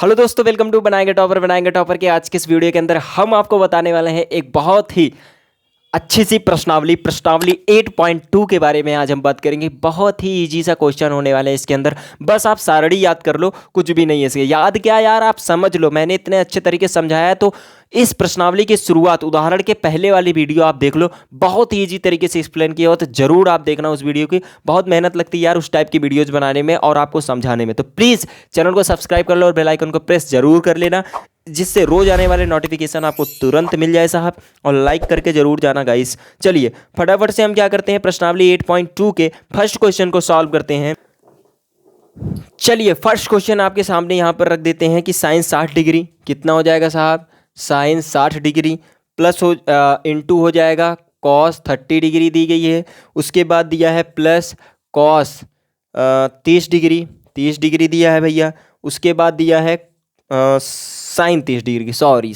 Hello दोस्तों, welcome to बनाएंगे topper के आज के इस वीडियो के अंदर हम आपको बताने वाले हैं एक बहुत ही अच्छी सी प्रश्नावली 8.2 के बारे में। आज हम बात करेंगे। बहुत ही इजी सा क्वेश्चन होने वाला है इसके अंदर। बस आप सारणी याद कर लो, कुछ भी नहीं है इसके। याद क्या यार, आप समझ लो, मैंने इतने अच्छे तरीके से समझाया है। तो इस प्रश्नावली की शुरुआत उदाहरण के पहले वाली वीडियो आप देख लो, बहुत ही ईजी तरीके से एक्सप्लेन किया हो। तो जरूर आप देखना उस वीडियो की। बहुत मेहनत लगती है यार उस टाइप की वीडियोज बनाने में और आपको समझाने में। तो प्लीज़ चैनल को सब्सक्राइब कर लो और बेल आइकन को प्रेस जरूर कर लेना, जिससे रोज आने वाले नोटिफिकेशन आपको तुरंत मिल जाए साहब। और लाइक करके जरूर जाना गाइस। चलिए फटाफट से हम क्या करते हैं, प्रश्नावली 8.2 के फर्स्ट क्वेश्चन को सॉल्व करते हैं। चलिए फर्स्ट क्वेश्चन आपके सामने यहाँ पर रख देते हैं कि साइन 60 डिग्री कितना हो जाएगा साहब। साइन 60 डिग्री प्लस हो इंटू हो जाएगा कॉस 30 डिग्री दी गई है। उसके बाद दिया है प्लस कॉस 30 डिग्री दिया है भैया। उसके बाद दिया है साइन 30 डिग्री की, सॉरी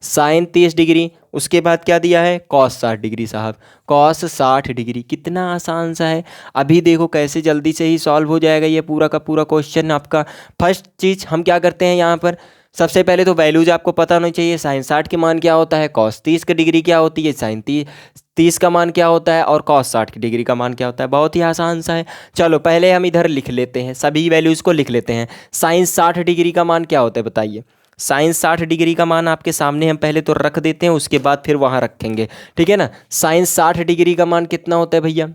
साइन 30 डिग्री। उसके बाद क्या दिया है, कॉस 60 डिग्री साहब। कॉस 60 डिग्री कितना आसान सा है। अभी देखो कैसे जल्दी से ही सॉल्व हो जाएगा ये पूरा का पूरा क्वेश्चन आपका। फर्स्ट चीज़ हम क्या करते हैं यहाँ पर, सबसे पहले तो वैल्यूज आपको पता होनी चाहिए। साइन 60 के मान क्या होता है, कॉस 30 की डिग्री क्या होती है, साइन 30 का मान क्या होता है, और कॉस 60 की डिग्री का मान क्या होता है। बहुत ही आसान सा है। चलो पहले हम इधर लिख लेते हैं, सभी वैल्यूज़ को लिख लेते हैं। साइन 60 डिग्री का मान क्या होता है बताइए। साइन 60 डिग्री का मान आपके सामने हम पहले तो रख देते हैं, उसके बाद फिर वहाँ रखेंगे, ठीक है ना। साइन 60 डिग्री का मान कितना होता है भैया।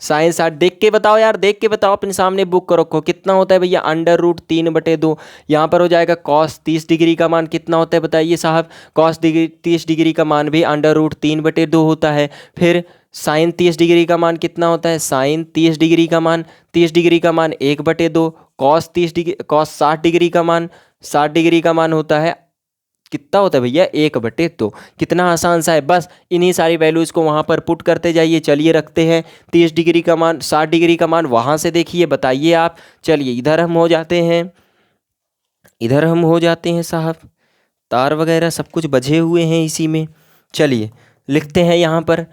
साइन 60 देख के बताओ यार, देख के बताओ, अपने सामने बुक को रखो। कितना होता है भैया, √3/2। यहाँ पर हो जाएगा कॉस 30 डिग्री का मान कितना होता है बताइए साहब। कॉस 30 डिग्री का मान भी √3/2 होता है। फिर साइन 30 डिग्री का मान कितना होता है, साइन 30 डिग्री का मान 1/2। कॉस 60 डिग्री का मान 60 डिग्री का मान होता है कितना होता है भैया, 1/2। कितना आसान सा है। बस इन्हीं सारी वैल्यूज़ को वहाँ पर पुट करते जाइए। चलिए रखते हैं 30 डिग्री का मान, 60 डिग्री का मान वहाँ से देखिए, बताइए आप। चलिए इधर हम हो जाते हैं साहब। तार वगैरह सब कुछ बजे हुए हैं इसी में। चलिए लिखते हैं यहाँ पर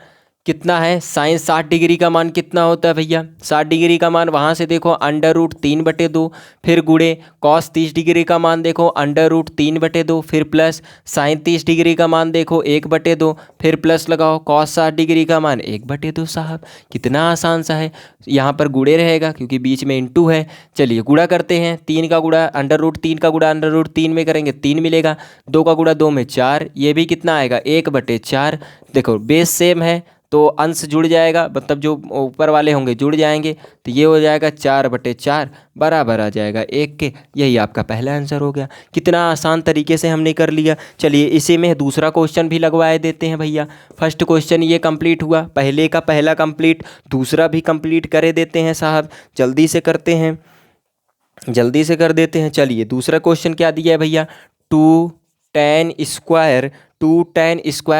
कितना है। साइन 60 डिग्री का मान कितना होता है भैया, 60 डिग्री का मान वहाँ से देखो √3/2। फिर गुणे कॉस 30 डिग्री का मान देखो √3/2। फिर प्लस साइन 30 डिग्री का मान देखो 1/2। फिर प्लस लगाओ कॉस 60 डिग्री का मान 1/2 साहब। कितना आसान सा है। यहाँ पर गुणे रहेगा क्योंकि बीच में इंटू है। चलिए गुणा करते हैं। 3 का गुणा √3 का गुणा √3 में करेंगे 3 मिलेगा। 2 का गुणा 2 में 4, ये भी कितना आएगा 1/4। देखो बेस सेम है तो अंश जुड़ जाएगा, मतलब जो ऊपर वाले होंगे जुड़ जाएंगे। तो ये हो जाएगा 4/4 बराबर आ जाएगा 1 के। यही आपका पहला आंसर हो गया। कितना आसान तरीके से हमने कर लिया। चलिए इसी में दूसरा क्वेश्चन भी लगवाए देते हैं भैया। फर्स्ट क्वेश्चन ये कंप्लीट हुआ, पहले का पहला कंप्लीट, दूसरा भी कंप्लीट करे देते हैं साहब। जल्दी से कर देते हैं। चलिए दूसरा क्वेश्चन क्या दिया है भैया, 2tan स्क्वायर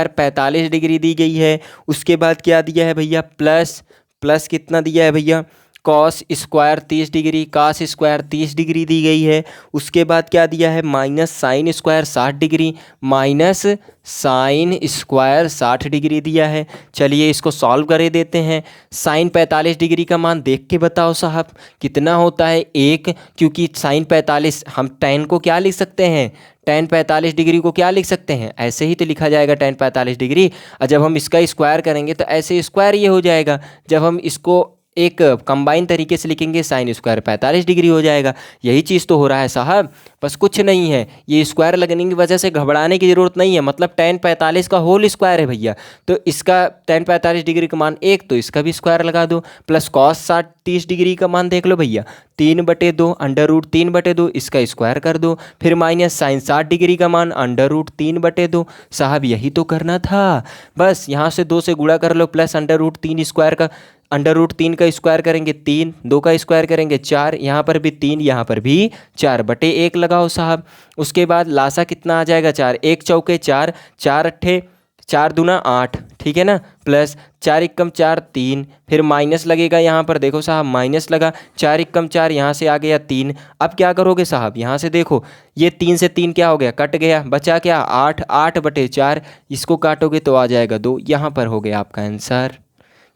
45 डिग्री दी गई है। उसके बाद क्या दिया है भैया, प्लस कितना दिया है भैया, cos square 30 degree, cos square 30 degree दी गई है। उसके बाद क्या दिया है, minus sine square 60 degree, minus sine square 60 degree दिया है। चलिए इसको सॉल्व कर देते हैं। साइन 45 डिग्री का मान देख के बताओ साहब कितना होता है, 1। क्योंकि साइन 45 हम tan को क्या लिख सकते हैं, tan 45 डिग्री को क्या लिख सकते हैं, ऐसे ही तो लिखा जाएगा tan 45 डिग्री। और जब हम इसका स्क्वायर करेंगे तो ऐसे स्क्वायर ये हो जाएगा। जब हम इसको एक कंबाइन तरीके से लिखेंगे साइन स्क्वायर 45 डिग्री हो जाएगा। यही चीज़ तो हो रहा है साहब, बस कुछ नहीं है। ये स्क्वायर लगने की वजह से घबराने की ज़रूरत नहीं है। मतलब tan 45 का होल स्क्वायर है भैया, तो इसका tan 45 डिग्री का मान 1, तो इसका भी स्क्वायर लगा दो। प्लस कॉस 30 डिग्री का मान देख लो भैया 3/2, √3/2, इसका स्क्वायर कर दो। फिर माइनस साइन 60 डिग्री का मान √3/2 साहब। यही तो करना था। बस यहाँ से 2 से गुणा कर लो, प्लस √3 स्क्वायर का √3 का स्क्वायर करेंगे 3, 2 का स्क्वायर करेंगे 4, यहाँ पर भी 3, यहाँ पर भी 4/1 लगाओ साहब। उसके बाद लासा कितना आ जाएगा, 4, 1 चौके 4, 4 अट्ठे 4 दूना 8, ठीक है ना। प्लस 4 एकम 4 3, फिर माइनस लगेगा यहाँ पर देखो साहब, माइनस लगा 4 एकम 4, यहाँ से आ गया 3। अब क्या करोगे साहब, यहाँ से देखो ये 3 से 3 क्या हो गया, कट गया, बचा क्या 8, 8/4। इसको काटोगे तो आ जाएगा 2। यहाँ पर हो गया आपका आंसर।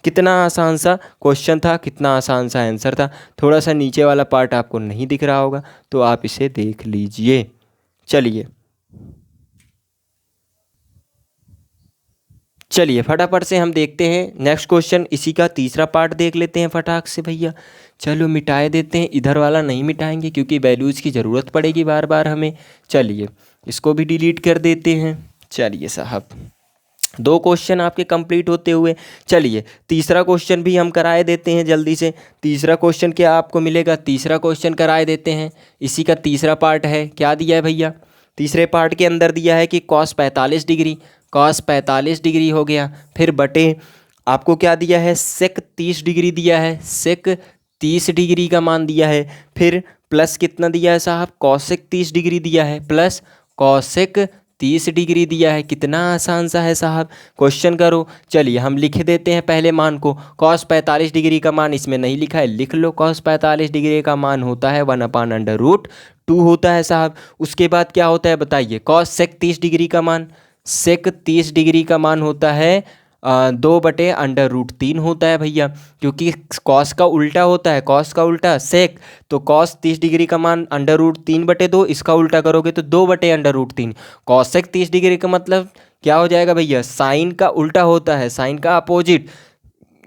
कितना आसान सा क्वेश्चन था, कितना आसान सा आंसर था। थोड़ा सा नीचे वाला पार्ट आपको नहीं दिख रहा होगा तो आप इसे देख लीजिए। चलिए फटाफट से हम देखते हैं नेक्स्ट क्वेश्चन। इसी का तीसरा पार्ट देख लेते हैं फटाक से भैया। चलो मिटाए देते हैं, इधर वाला नहीं मिटाएंगे क्योंकि वैल्यूज़ की ज़रूरत पड़ेगी बार बार हमें। चलिए इसको भी डिलीट कर देते हैं। चलिए साहब, दो क्वेश्चन आपके कंप्लीट होते हुए, चलिए तीसरा क्वेश्चन भी हम कराए देते हैं जल्दी से। तीसरा क्वेश्चन क्या आपको मिलेगा, तीसरा क्वेश्चन कराए देते हैं। इसी का तीसरा पार्ट है, क्या दिया है भैया, तीसरे पार्ट के अंदर दिया है कि कॉस 45 डिग्री, कॉस 45 डिग्री हो गया, फिर बटे आपको क्या दिया है, सेक 30 डिग्री दिया है, सेक 30 डिग्री का मान दिया है, फिर प्लस कितना दिया है साहब, कॉसेक 30 डिग्री दिया है, प्लस कॉसेक 30 डिग्री दिया है। कितना आसान सा है साहब, क्वेश्चन करो। चलिए हम लिख देते हैं पहले मान को। कॉस 45 डिग्री का मान इसमें नहीं लिखा है, लिख लो। कॉस 45 डिग्री का मान होता है 1/√2 होता है साहब। उसके बाद क्या होता है बताइए, कॉस सेक 30 डिग्री का मान, सेक 30 डिग्री का मान होता है 2/√3 होता है भैया, क्योंकि कॉस का उल्टा होता है, कॉस का उल्टा सेक। तो कॉस 30 डिग्री का मान √3/2, इसका उल्टा करोगे तो 2/√3। कॉसेक 30 डिग्री का मतलब क्या हो जाएगा भैया, साइन का उल्टा होता है, साइन का अपोजिट,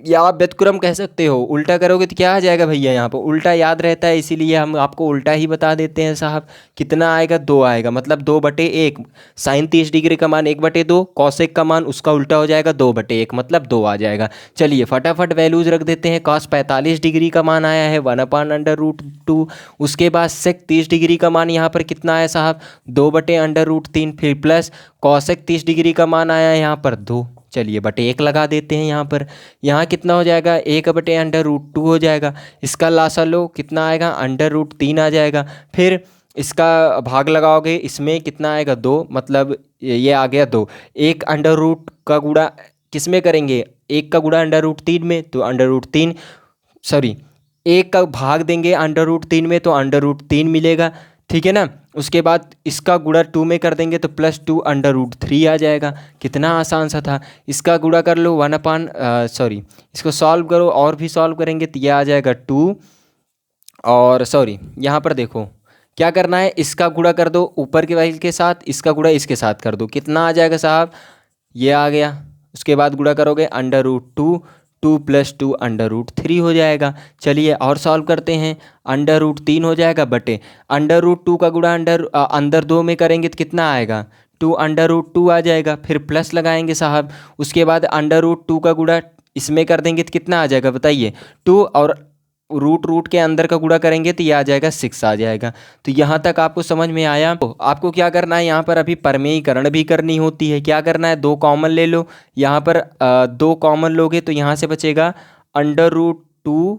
या आप व्यतिक्रम कह सकते हो। उल्टा करोगे तो क्या आ जाएगा भैया, यहाँ पर उल्टा याद रहता है इसीलिए हम आपको उल्टा ही बता देते हैं साहब। कितना आएगा, 2 आएगा, मतलब 2/1। साइन 30 डिग्री का मान 1/2, कॉसेक का मान उसका उल्टा हो जाएगा 2/1, मतलब 2 आ जाएगा। चलिए फटाफट वैल्यूज रख देते हैं। कॉस 45 डिग्री का मान आया है 1/√2। उसके बाद सेक 30 डिग्री का मान यहाँ पर कितना आया साहब, 2/√3, फिर प्लस कॉसेक 30 डिग्री का मान आया है यहाँ पर 2। चलिए बटे 1 लगा देते हैं यहाँ पर। यहाँ कितना हो जाएगा, 1/√2 हो जाएगा। इसका लासा लो, कितना आएगा, √3 आ जाएगा। फिर इसका भाग लगाओगे, इसमें कितना आएगा, 2, मतलब ये आ गया 2। एक अंडर रूट का गुणा किस में करेंगे, 1 का गुणा √3 में, तो √3, सॉरी 1 का भाग देंगे √3 में तो √3 मिलेगा, ठीक है ना। उसके बाद इसका गुणा 2 में कर देंगे तो +2/√3 आ जाएगा। कितना आसान सा था। इसका गुणा कर लो इसको सॉल्व करो, और भी सॉल्व करेंगे तो यह आ जाएगा 2, और सॉरी यहाँ पर देखो क्या करना है, इसका गुणा कर दो ऊपर के वाले के साथ, इसका गुणा इसके साथ कर दो। कितना आ जाएगा साहब, ये आ गया। उसके बाद गुणा करोगे √2, 2 + 2 √3 हो जाएगा। चलिए और सॉल्व करते हैं। √3 हो जाएगा बटे √2 का गुणा अंदर 2 में करेंगे तो कितना आएगा, 2 आ जाएगा। फिर प्लस लगाएंगे साहब। उसके बाद √2 का गुणा इसमें कर देंगे तो कितना आ जाएगा बताइए, 2, और रूट के अंदर का गुणा करेंगे तो ये आ जाएगा 6 आ जाएगा। तो यहाँ तक आपको समझ में आया। तो आपको क्या करना है, यहाँ पर अभी परमेयीकरण भी करनी होती है। क्या करना है, 2 कॉमन ले लो। यहाँ पर 2 कॉमन लोगे तो यहाँ से बचेगा √2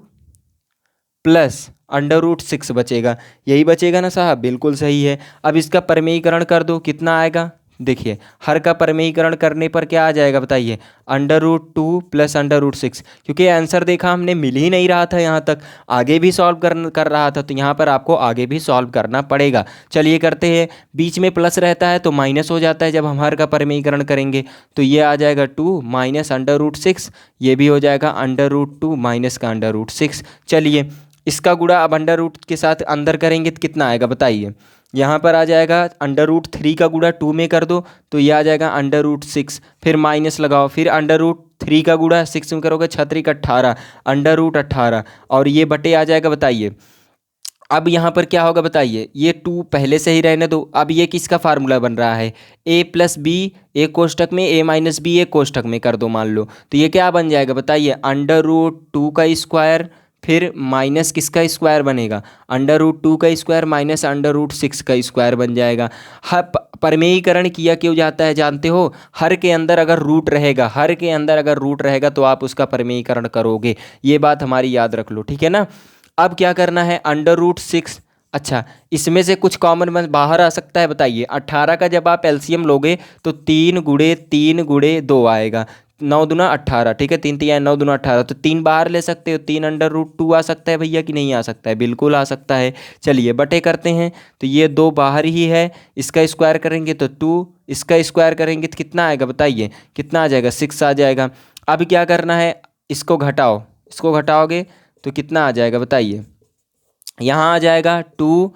प्लस √6 बचेगा। यही बचेगा ना साहब, बिल्कुल सही है। अब इसका परमेयीकरण कर दो, कितना आएगा, देखिए हर का परमेयीकरण करने पर क्या आ जाएगा बताइए, √2 प्लस √6। क्योंकि आंसर देखा हमने मिल ही नहीं रहा था यहाँ तक, आगे भी सॉल्व कर रहा था, तो यहाँ पर आपको आगे भी सॉल्व करना पड़ेगा। चलिए करते हैं। बीच में प्लस रहता है तो माइनस हो जाता है जब हम हर का परमेयीकरण करेंगे, तो ये आ जाएगा 2 माइनस √6, ये भी हो जाएगा √2 माइनस का √6। चलिए इसका गुणा अब √ के साथ अंदर करेंगे तो कितना आएगा बताइए, यहाँ पर आ जाएगा √3 का गुणा 2 में कर दो तो ये आ जाएगा √6, फिर माइनस लगाओ, फिर √3 का गुणा 6 में करोगे 6 × 18 √18, और ये बटे आ जाएगा बताइए। अब यहाँ पर क्या होगा बताइए, ये 2 पहले से ही रहने दो। अब ये किसका फार्मूला बन रहा है, a + b एक कोष्टक में, a - b एक कोष्टक में कर दो मान लो, तो ये क्या बन जाएगा बताइए, √2 का स्क्वायर, फिर माइनस किसका स्क्वायर बनेगा, √2 का स्क्वायर माइनस √6 का स्क्वायर बन जाएगा। हर परमेयीकरण किया क्यों जाता है जानते हो, हर के अंदर अगर रूट रहेगा, हर के अंदर अगर रूट रहेगा तो आप उसका परमेयीकरण करोगे, ये बात हमारी याद रख लो, ठीक है ना। अब क्या करना है, √6, अच्छा इसमें से कुछ कॉमन बाहर आ सकता है बताइए। 18 का जब आप एलसीएम लोगे तो 3 × 3 × 2 आएगा, 9 दूना 18, ठीक है, 3 3 9 दूना 18, तो 3 बाहर ले सकते हो, 3 √2 आ सकता है भैया कि नहीं आ सकता है, बिल्कुल आ सकता है। चलिए बटे करते हैं, तो ये 2 बाहर ही है, इसका स्क्वायर करेंगे तो 2, इसका स्क्वायर करेंगे तो कितना आएगा बताइए, कितना आ जाएगा, 6 आ जाएगा। अब क्या करना है, इसको घटाओ, इसको घटाओगे तो कितना आ जाएगा बताइए। यहाँ आ जाएगा 2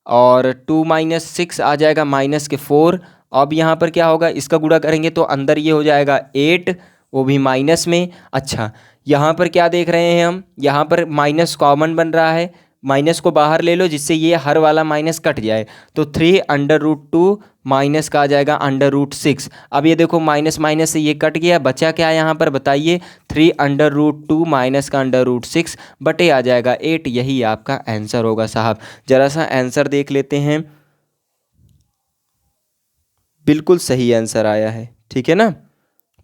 और 2 माइनस 6 आ जाएगा -4। अब यहाँ पर क्या होगा, इसका गुणा करेंगे तो अंदर ये हो जाएगा 8, वो भी माइनस में। अच्छा, यहाँ पर क्या देख रहे हैं हम, यहाँ पर माइनस कॉमन बन रहा है, माइनस को बाहर ले लो जिससे ये हर वाला माइनस कट जाए। तो 3√2 माइनस का आ जाएगा √6। अब ये देखो माइनस माइनस से ये कट गया, बचा क्या यहाँ पर बताइए, 3√2 माइनस का √6 बटे आ जाएगा 8। यही आपका आंसर होगा साहब। जरा सा आंसर देख लेते हैं, बिल्कुल सही आंसर आया है, ठीक है ना,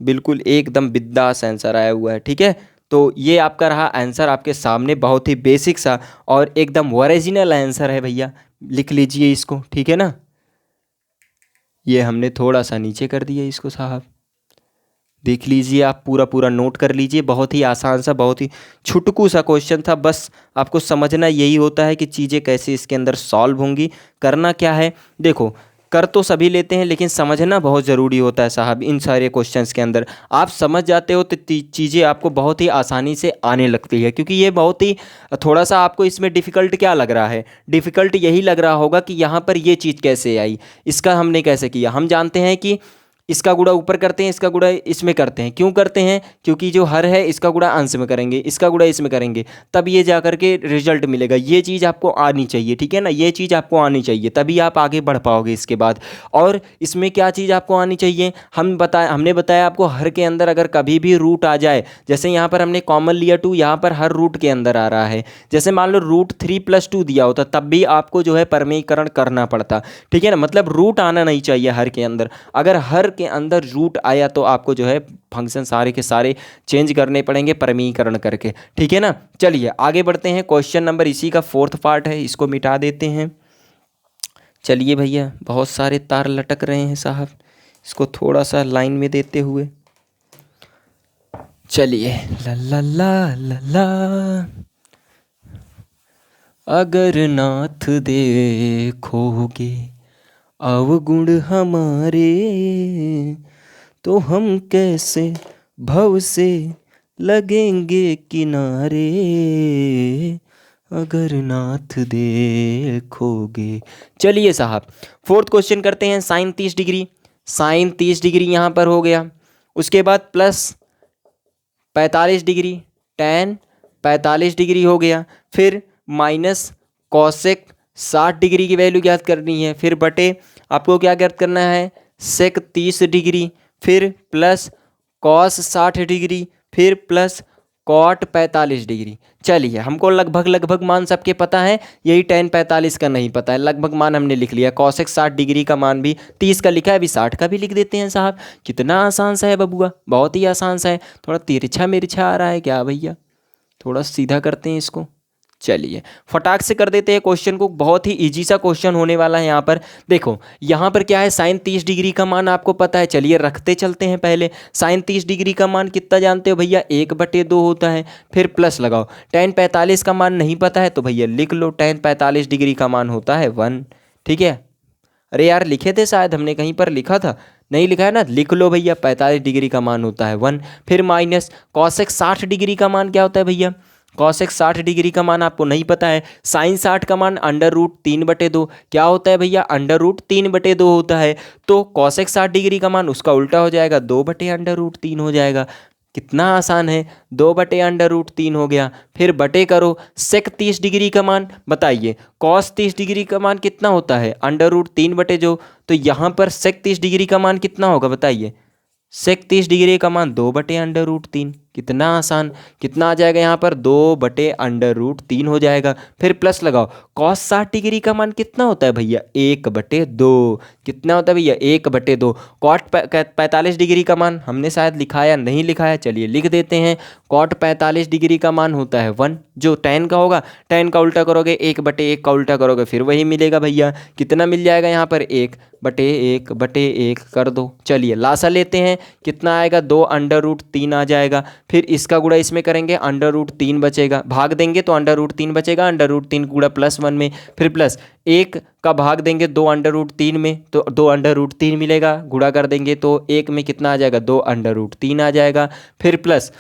बिल्कुल एकदम बिंदास आंसर आया हुआ है, ठीक है। तो ये आपका रहा आंसर आपके सामने, बहुत ही बेसिक सा और एकदम ओरिजिनल आंसर है भैया, लिख लीजिए इसको, ठीक है ना। ये हमने थोड़ा सा नीचे कर दिया इसको साहब, देख लीजिए आप, पूरा पूरा नोट कर लीजिए। बहुत ही आसान सा, बहुत ही छुटकू सा क्वेश्चन था, बस आपको समझना यही होता है कि चीज़ें कैसे इसके अंदर सॉल्व होंगी। करना क्या है, देखो कर तो सभी लेते हैं लेकिन समझना बहुत ज़रूरी होता है साहब। इन सारे क्वेश्चंस के अंदर आप समझ जाते हो तो चीज़ें आपको बहुत ही आसानी से आने लगती है, क्योंकि ये बहुत ही थोड़ा सा आपको इसमें डिफ़िकल्ट क्या लग रहा है, डिफ़िकल्ट यही लग रहा होगा कि यहाँ पर ये चीज़ कैसे आई, इसका हमने कैसे किया। हम जानते हैं कि इसका गुणा ऊपर करते हैं, इसका गुणा इसमें करते हैं। क्यों करते हैं, क्योंकि जो हर है इसका गुणा अंश में करेंगे, इसका गुणा इसमें करेंगे, तब ये जा करके रिजल्ट मिलेगा। ये चीज़ आपको आनी चाहिए, ठीक है ना, ये चीज़ आपको आनी चाहिए, तभी आप आगे बढ़ पाओगे इसके बाद। और इसमें क्या चीज़ आपको आनी चाहिए, हमने बताया आपको हर के अंदर अगर कभी भी रूट आ जाए, जैसे यहाँ पर हमने कॉमन लिया 2, यहाँ पर हर रूट के अंदर आ रहा है, जैसे मान लो √3+2 दिया होता तब भी आपको जो है परमीकरण करना पड़ता, ठीक है ना। मतलब रूट आना नहीं चाहिए हर के अंदर, अगर हर के अंदर रूट आया तो आपको जो है फंक्शन सारे के सारे चेंज करने पड़ेंगे परमीकरण करके, ठीक है ना। चलिए आगे बढ़ते हैं, क्वेश्चन नंबर इसी का 4th पार्ट है, इसको मिटा देते हैं। चलिए भैया, बहुत सारे तार लटक रहे हैं साहब, इसको थोड़ा सा लाइन में देते हुए चलिए। ला ला ला ला ला, अगर नाथ देखोगे अवगुण हमारे, तो हम कैसे भव से लगेंगे किनारे, अगर नाथ देखोगे। चलिए साहब 4th क्वेश्चन करते हैं। साइन 30 डिग्री, साइन 30 डिग्री यहाँ पर हो गया, उसके बाद प्लस 45 डिग्री, tan 45 डिग्री हो गया, फिर माइनस कॉसेक 60 डिग्री की वैल्यू ज्ञात करनी है, फिर बटे आपको क्या ज्ञात करना है, सेक 30 डिग्री, फिर प्लस कॉस 60 डिग्री, फिर प्लस कॉट 45 डिग्री। चलिए हमको लगभग मान सबके पता है, यही tan 45 का नहीं पता है, लगभग मान हमने लिख लिया। कॉसेक 60 डिग्री का मान भी 30 का लिखा है, अभी 60 का भी लिख देते हैं साहब। कितना आसान सा है बबुआ, बहुत ही आसान सा है। थोड़ा तिरछा मिर्छा आ रहा है क्या भैया, थोड़ा सीधा करते हैं इसको। चलिए फटाक से कर देते हैं क्वेश्चन को, बहुत ही इजी सा क्वेश्चन होने वाला है। यहाँ पर देखो, यहाँ पर क्या है, साइन 30 डिग्री का मान आपको पता है, चलिए रखते चलते हैं। पहले साइन 30 डिग्री का मान कितना जानते हो भैया, 1/2 होता है, फिर प्लस लगाओ। tan 45 का मान नहीं पता है तो भैया लिख लो, tan 45 डिग्री का मान होता है 1, ठीक है। अरे यार लिखे थे शायद, हमने कहीं पर लिखा था, नहीं लिखा है ना, लिख लो भैया, 45 डिग्री का मान होता है 1, फिर माइनस कॉसेक 60 डिग्री का मान क्या होता है भैया, कॉसेक 60 डिग्री का मान आपको नहीं पता है। साइन 60 का मान √3/2 क्या होता है भैया, √3/2 होता है। तो कॉसेक 60 डिग्री का मान उसका उल्टा हो जाएगा, 2/√3 हो जाएगा। कितना आसान है, 2/√3 हो गया। फिर बटे करो सेक 30 डिग्री का मान बताइए, कॉस 30 डिग्री का मान कितना होता है, √3/2। तो यहाँ पर सेक 30 डिग्री का मान कितना होगा बताइए, सेक 30 डिग्री का मान 2/√3। कितना आसान, कितना आ जाएगा यहाँ पर, 2/√3 हो जाएगा। फिर प्लस लगाओ, कॉस 60 डिग्री का मान कितना होता है भैया, 1/2। कितना होता है भैया, 1/2। कॉट 45 डिग्री का मान हमने शायद लिखाया, नहीं लिखाया, चलिए लिख देते हैं। कॉट 45 डिग्री का मान होता है 1, जो tan का होगा, tan का उल्टा करोगे 1/1 का उल्टा करोगे फिर वही मिलेगा भैया। कितना मिल जाएगा यहाँ पर, 1/1/1 कर दो। चलिए लासा लेते हैं, कितना आएगा, 2/√3 आ जाएगा। फिर इसका गुणा इसमें करेंगे, √3 बचेगा, भाग देंगे तो √3 बचेगा, √3 गुणा +1 में, फिर प्लस 1 का भाग देंगे 2/√3 में तो 2/√3 मिलेगा, गुणा कर देंगे तो 1 में कितना आ जाएगा, 2/√3 आ जाएगा। फिर प्लस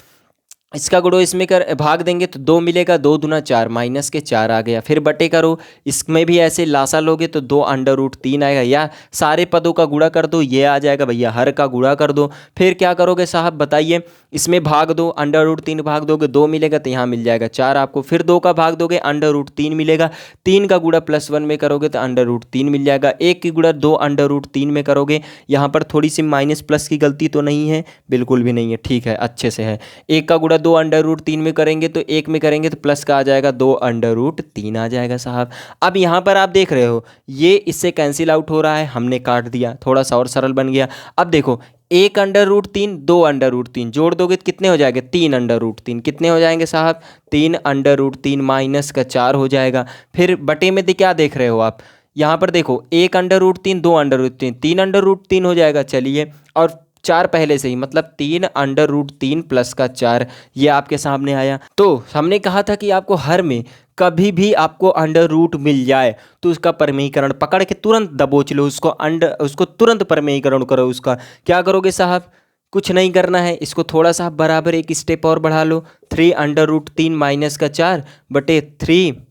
इसका गुणो इसमें कर भाग देंगे तो 2 मिलेगा, 2 दूना 4, माइनस के 4 आ गया। फिर बटे करो, इसमें भी ऐसे लासा लोगे तो 2 अंडर रूट 3 आएगा, या सारे पदों का गुणा कर दो, ये आ जाएगा भैया, हर का गुणा कर दो। फिर क्या करोगे साहब बताइए, इसमें भाग दो, अंडर रूट 3 भाग दोगे 2 मिलेगा तो यहाँ मिल जाएगा 4 आपको। फिर 2 का भाग दोगे अंडर रूट 3 मिलेगा, 3 का गुणा +1 में करोगे तो अंडर रूट 3 मिल जाएगा। 1 की गुणा 2 अंडर रूट 3 में करोगे, यहाँ पर थोड़ी सी माइनस प्लस की गलती तो नहीं है, बिल्कुल भी नहीं है, ठीक है, अच्छे से है। 1 का गुणा 2 अंडर रूट 3 में करेंगे तो 1 में करेंगे तो प्लस का आ जाएगा, 2 अंडर रूट 3 आ जाएगा साहब। अब यहाँ पर आप देख रहे हो ये इससे कैंसिल आउट हो रहा है, हमने काट दिया, थोड़ा सा और सरल बन गया। अब देखो 1 अंडर रूट 3, 2 अंडर रूट 3 जोड़ दोगे तो कितने हो जाएंगे, 3 अंडर रूट 3, कितने हो जाएंगे साहब, 3 अंडर रूट 3 माइनस का 4 हो जाएगा। फिर बटे में क्या देख रहे हो आप, यहाँ पर देखो 1 under root 3, 2 under root 3, 3 under root 3 हो जाएगा, चलिए, और 4 पहले से ही, मतलब 3 अंडर रूट 3 प्लस का 4, ये आपके सामने आया। तो हमने कहा था कि आपको हर में कभी भी आपको अंडर रूट मिल जाए तो उसका परमीकरण पकड़ के तुरंत दबोच लो, उसको तुरंत परमीकरण करो। उसका क्या करोगे साहब, कुछ नहीं करना है, इसको थोड़ा सा बराबर एक स्टेप और बढ़ा लो, 3 अंडर रूट 3 माइनस का 4 बटे 3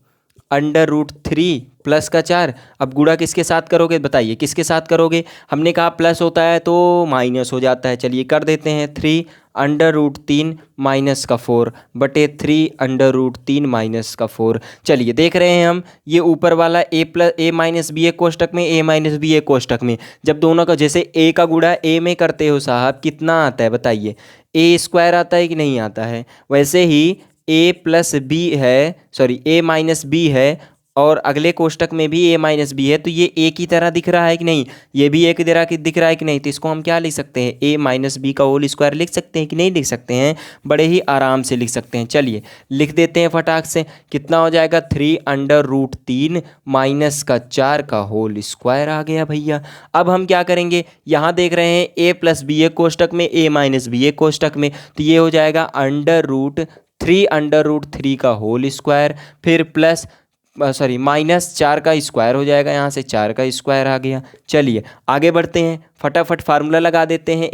अंडर रूट 3 प्लस का 4। अब गुणा किसके साथ करोगे बताइए, किसके साथ करोगे, हमने कहा प्लस होता है तो माइनस हो जाता है, चलिए कर देते हैं, 3 अंडर रूट 3 माइनस का 4 बटे 3 अंडर रूट 3 माइनस का 4। चलिए देख रहे हैं हम, ये ऊपर वाला a माइनस बी एक कोष्टक में, a माइनस बी एक कोष्टक में, जब दोनों का जैसे a का गुणा a में करते हो साहब, कितना आता है बताइए, a स्क्वायर आता है कि नहीं आता है, वैसे ही a प्लस बी है, सॉरी a माइनस बी है, और अगले कोष्टक में भी a माइनस बी है, तो ये a की तरह दिख रहा है कि नहीं, ये भी एक तरह की दिख रहा है कि नहीं, तो इसको हम क्या लिख सकते हैं, a माइनस बी का होल स्क्वायर लिख सकते हैं कि नहीं लिख सकते हैं, बड़े ही आराम से लिख सकते हैं। चलिए लिख देते हैं फटाक से, कितना हो जाएगा, 3 अंडर रूट 3 माइनस का 4 का होल स्क्वायर आ गया भैया। अब हम क्या करेंगे, यहाँ देख रहे हैं a प्लस बी एक कोष्टक में, a माइनस बी एक कोष्टक में, तो ये हो जाएगा अंडर रूट 3 अंडर रूट 3 का होल स्क्वायर, फिर प्लस सॉरी माइनस 4 का स्क्वायर हो जाएगा, यहाँ से 4 का स्क्वायर आ गया। चलिए आगे बढ़ते हैं, फटाफट फार्मूला लगा देते हैं,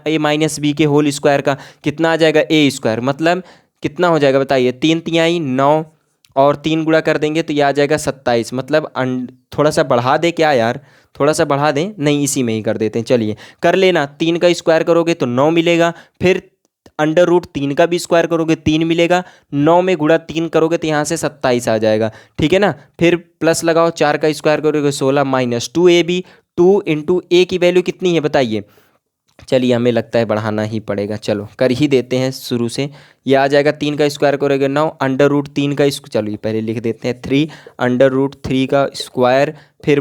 ए माइनस बी के होल स्क्वायर का कितना आ जाएगा, ए स्क्वायर, मतलब कितना हो जाएगा बताइए, 3 तिहाई 9 और 3 गुणा कर देंगे तो यह आ जाएगा 27, मतलब थोड़ा सा बढ़ा दे क्या यार, थोड़ा सा बढ़ा दें, नहीं इसी में ही कर देते हैं, चलिए कर लेना, 3 का स्क्वायर करोगे तो 9 मिलेगा, फिर अंडर रूट 3 का भी स्क्वायर करोगे 3 मिलेगा, 9 में गुणा 3 करोगे तो यहाँ से 27 आ जाएगा, ठीक है ना। फिर प्लस लगाओ, 4 का स्क्वायर करोगे 16 माइनस 2ab, 2 इंटू ए की वैल्यू कितनी है बताइए, चलिए हमें लगता है बढ़ाना ही पड़ेगा, चलो कर ही देते हैं शुरू से, ये आ जाएगा 3 का स्क्वायर करोगे 9 अंडर रूट 3 का चलो ये पहले लिख देते हैं, 3 अंडर रूट 3 का स्क्वायर, फिर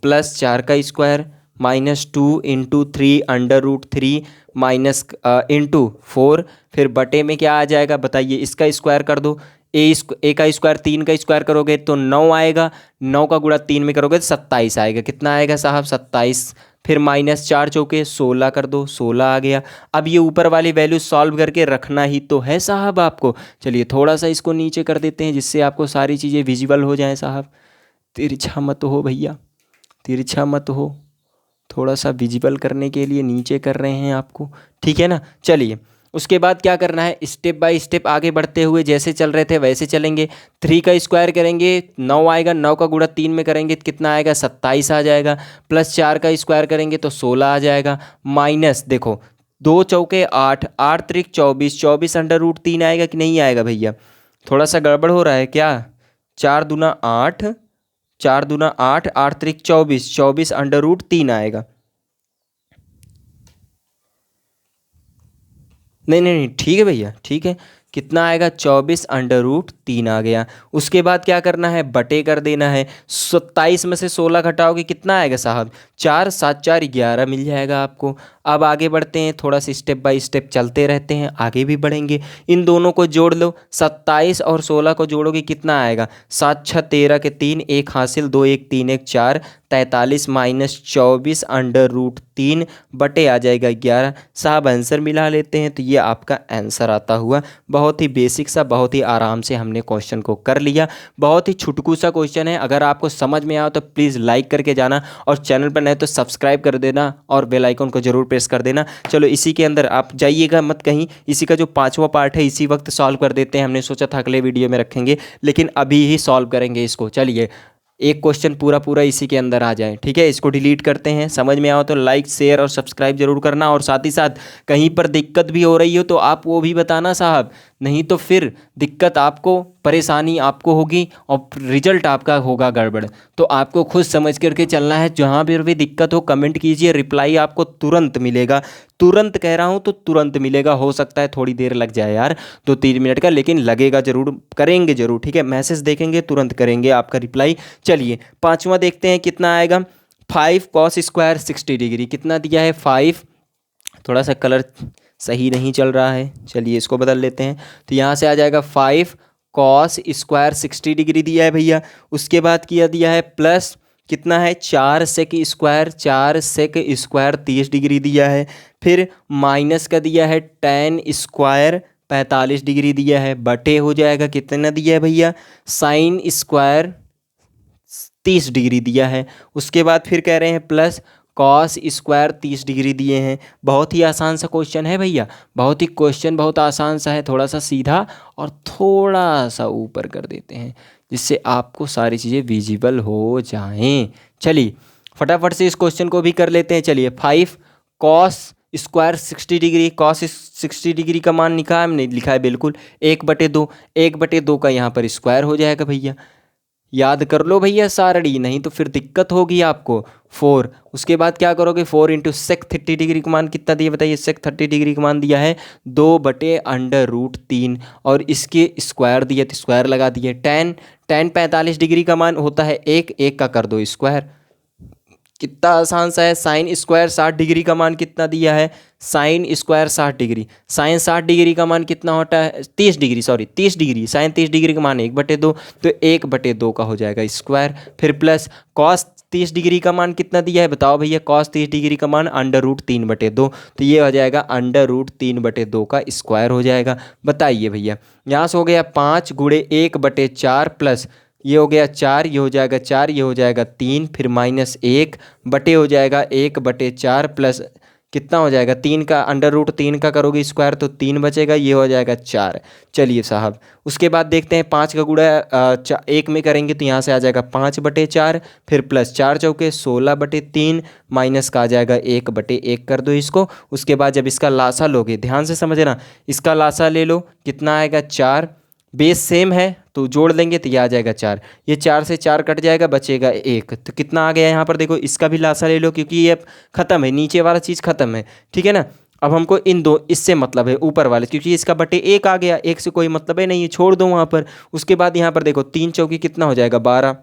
प्लस 4 का square minus 2 into 3 under root 3 minus into 4, फिर बटे में क्या आ जाएगा बताइए, इसका स्क्वायर कर दो, ए का स्क्वायर 3 का स्क्वायर करोगे तो 9 आएगा, 9 का गुणा 3 में करोगे तो 27 आएगा, कितना आएगा साहब 27, फिर माइनस 4 चौके 16 कर दो, 16 आ गया। अब ये ऊपर वाली वैल्यू सॉल्व करके रखना ही तो है साहब आपको, चलिए थोड़ा सा इसको नीचे कर देते हैं जिससे आपको सारी चीज़ें विजिबल हो जाएं साहब, तिरछा मत हो भैया, तिरछा मत हो, थोड़ा सा विजिबल करने के लिए नीचे कर रहे हैं आपको, ठीक है ना। चलिए उसके बाद क्या करना है, स्टेप बाय स्टेप आगे बढ़ते हुए जैसे चल रहे थे वैसे चलेंगे, 3 का स्क्वायर करेंगे 9 आएगा, 9 का गुणा 3 में करेंगे तो कितना आएगा 27 आ जाएगा, प्लस 4 का स्क्वायर करेंगे तो 16 आ जाएगा, माइनस देखो 2 चौके 8, 8 त्रिक 24, 24 अंडर रूट 3 आएगा कि नहीं आएगा भैया, थोड़ा सा गड़बड़ हो रहा है क्या, 4 दूना 8, 4 दूना 8, 8 त्रिक 24, 24 अंडर रूट 3 आएगा, नहीं नहीं नहीं ठीक है भैया, ठीक है, कितना आएगा 24 अंडर रूट 3 आ गया। उसके बाद क्या करना है, बटे कर देना है, 27 में से 16 घटाओगे कितना आएगा साहब, 4 7 4 11 मिल जाएगा आपको। अब आगे बढ़ते हैं, थोड़ा सा स्टेप बाय स्टेप चलते रहते हैं, आगे भी बढ़ेंगे, इन दोनों को जोड़ लो, 27 और 16 को जोड़ोगे कितना आएगा, 7 6 13 के 3, 1 हासिल, 2 1 3 1 4, 43 माइनस 24 अंडर रूट 3 बटे आ जाएगा 11 साहब। आंसर मिला लेते हैं तो ये आपका आंसर आता हुआ, बहुत ही बेसिक सा, बहुत ही आराम से हमने क्वेश्चन को कर लिया, बहुत ही छुटकू सा क्वेश्चन है। अगर आपको समझ में आया तो प्लीज़ लाइक करके जाना, और चैनल पर नए तो सब्सक्राइब कर देना, और बेल आइकन को जरूर प्रेस कर देना। चलो इसी के अंदर आप जाइएगा मत कहीं, इसी का जो 5वां पार्ट है इसी वक्त सॉल्व कर देते हैं। हमने सोचा था अगले वीडियो में रखेंगे, लेकिन अभी ही सॉल्व करेंगे इसको। चलिए एक क्वेश्चन पूरा पूरा इसी के अंदर आ जाए, ठीक है। इसको डिलीट करते हैं। समझ में आओ तो लाइक शेयर और सब्सक्राइब जरूर करना, और साथ ही साथ कहीं पर दिक्कत भी हो रही हो तो आप वो भी बताना साहब, नहीं तो फिर दिक्कत आपको, परेशानी आपको होगी और रिजल्ट आपका होगा गड़बड़। तो आपको खुद समझ करके चलना है। जहाँ पर भी दिक्कत हो कमेंट कीजिए, रिप्लाई आपको तुरंत मिलेगा। तुरंत कह रहा हूँ तो तुरंत मिलेगा। हो सकता है थोड़ी देर लग जाए यार, 2-3 मिनट का, लेकिन लगेगा जरूर, करेंगे जरूर, ठीक है। मैसेज देखेंगे तुरंत करेंगे आपका रिप्लाई। चलिए 5वां देखते हैं कितना आएगा। 5 cos स्क्वायर 60 डिग्री कितना दिया है 5। थोड़ा सा कलर सही नहीं चल रहा है, चलिए इसको बदल लेते हैं। तो यहाँ से आ जाएगा 5 cos स्क्वायर 60 डिग्री दिया है भैया। उसके बाद किया दिया है प्लस कितना है 4 sec स्क्वायर 30 डिग्री दिया है। फिर माइनस का दिया है tan स्क्वायर 45 डिग्री दिया है, बटे हो जाएगा कितना दिया है भैया sin स्क्वायर 30 डिग्री दिया है। उसके बाद फिर कह रहे हैं प्लस कॉस स्क्वायर 30 डिग्री दिए हैं। बहुत ही आसान सा क्वेश्चन है भैया, बहुत ही क्वेश्चन बहुत आसान सा है। थोड़ा सा सीधा और थोड़ा सा ऊपर कर देते हैं जिससे आपको सारी चीज़ें विजिबल हो जाएं। चलिए फटाफट से इस क्वेश्चन को भी कर लेते हैं। चलिए 5 cos square 60 degree, cos 60 degree का मान लिखा है हमने, लिखा है बिल्कुल 1/2। 1/2 का यहाँ पर स्क्वायर हो जाएगा भैया। याद कर लो भैया सारणी, नहीं तो फिर दिक्कत होगी आपको। 4 उसके बाद क्या करोगे 4 इंटू सेक 30 डिग्री का मान कितना दिया बताइए। सेक 30 डिग्री का मान दिया है 2/√3 और इसके स्क्वायर दिया तो स्क्वायर लगा दिए। tan 45 डिग्री का मान होता है 1 का कर दो स्क्वायर। कितना आसान सा है। साइन स्क्वायर 60 डिग्री का मान कितना दिया है, sine square 60 degree, sine 60 degree का मान कितना होता है 30 degree, sorry 30 degree, sine 30 degree का मान 1/2, तो 1/2 का हो जाएगा स्क्वायर। फिर प्लस कॉस 30 डिग्री का मान कितना दिया है बताओ भैया। कॉस 30 डिग्री का मान √3/2, तो ये हो जाएगा √3/2 का स्क्वायर हो जाएगा। बताइए भैया, यहाँ से हो गया 5 × 1/4 प्लस ये हो गया 4, ये हो जाएगा 4, ये हो जाएगा 3, फिर -1 बटे हो जाएगा 1/4 प्लस कितना हो जाएगा 3 का √3 का करोगे स्क्वायर तो 3 बचेगा, ये हो जाएगा 4। चलिए साहब उसके बाद देखते हैं 5 का गुणा 1 में करेंगे तो यहाँ से आ जाएगा 5/4, फिर प्लस 4 चौके 16/3 माइनस का आ जाएगा 1/1 कर दो इसको। उसके बाद जब इसका लासा लोगे, ध्यान से समझना, इसका लासा ले लो कितना आएगा 4, बेस सेम है तो जोड़ लेंगे तो ये आ जाएगा 4, ये 4 से 4 कट जाएगा बचेगा 1, तो कितना आ गया यहाँ पर देखो। इसका भी लासा ले लो क्योंकि ये ख़त्म है, नीचे वाला चीज़ ख़त्म है, ठीक है ना। अब हमको इन दो इससे मतलब है ऊपर वाले, क्योंकि इसका बटे 1 आ गया, 1 से कोई मतलब है नहीं है, छोड़ दो वहाँ पर। उसके बाद यहाँ पर देखो 3 चौकी कितना हो जाएगा 12,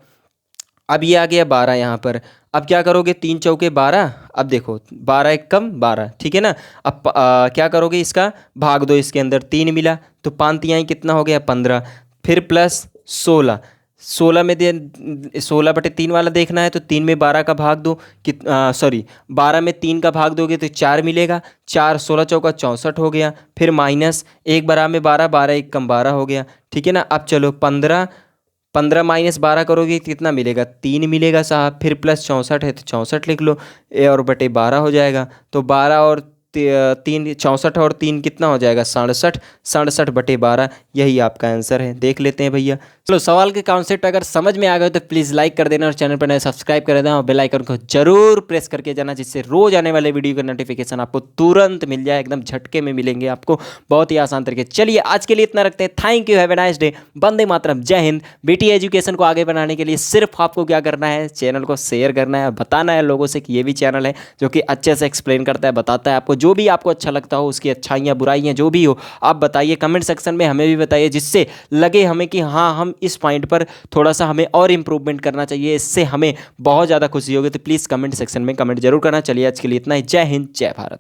अब ये आ गया 12 यहाँ पर। अब क्या करोगे 3 चौके 12, अब देखो 12 1 कम 12, ठीक है ना। अब क्या करोगे इसका भाग दो, इसके अंदर 3 मिला तो 5 तिहाई कितना हो गया 15, फिर प्लस 16, 16 में 16/3 वाला देखना है तो 3 में 12 का भाग दो, सॉरी 12 में 3 का भाग दोगे तो 4 मिलेगा, 4 16 चौका 64 हो गया, फिर माइनस 1 12 में 12, 12 1 कम 12 हो गया, ठीक है ना। अब चलो 15 माइनस 12 करोगे कितना मिलेगा 3 मिलेगा साहब, फिर प्लस 64 है तो 64 लिख लो, और बटे 12 हो जाएगा, तो 12 और 3 64 और 3 कितना हो जाएगा 67, 67/12 यही आपका आंसर है। देख लेते हैं भैया। चलो सवाल के कॉन्सेप्ट अगर समझ में आ गए तो प्लीज़ लाइक कर देना और चैनल पर नए सब्सक्राइब कर देना और बेल आइकन को जरूर प्रेस करके जाना, जिससे रोज आने वाले वीडियो का नोटिफिकेशन आपको तुरंत मिल जाए, एकदम झटके में मिलेंगे आपको, बहुत ही आसान तरीके। चलिए आज के लिए इतना रखते हैं। Thank you, have a nice day, Vande Mataram, जय हिंद। बेटी एजुकेशन को आगे बढ़ाने के लिए सिर्फ आपको क्या करना है, चैनल को शेयर करना है, बताना है लोगों से कि ये भी चैनल है जो कि अच्छे से एक्सप्लेन करता है, बताता है आपको जो भी आपको अच्छा लगता हो, उसकी अच्छाइयाँ बुराइयाँ जो भी हो आप बताइए कमेंट सेक्शन में, हमें भी बताइए, जिससे लगे हमें कि हाँ हम इस पॉइंट पर थोड़ा सा हमें और इम्प्रूवमेंट करना चाहिए, इससे हमें बहुत ज़्यादा खुशी होगी। तो प्लीज़ कमेंट सेक्शन में कमेंट जरूर करना। चलिए आज के लिए इतना ही। जय हिंद, जय भारत।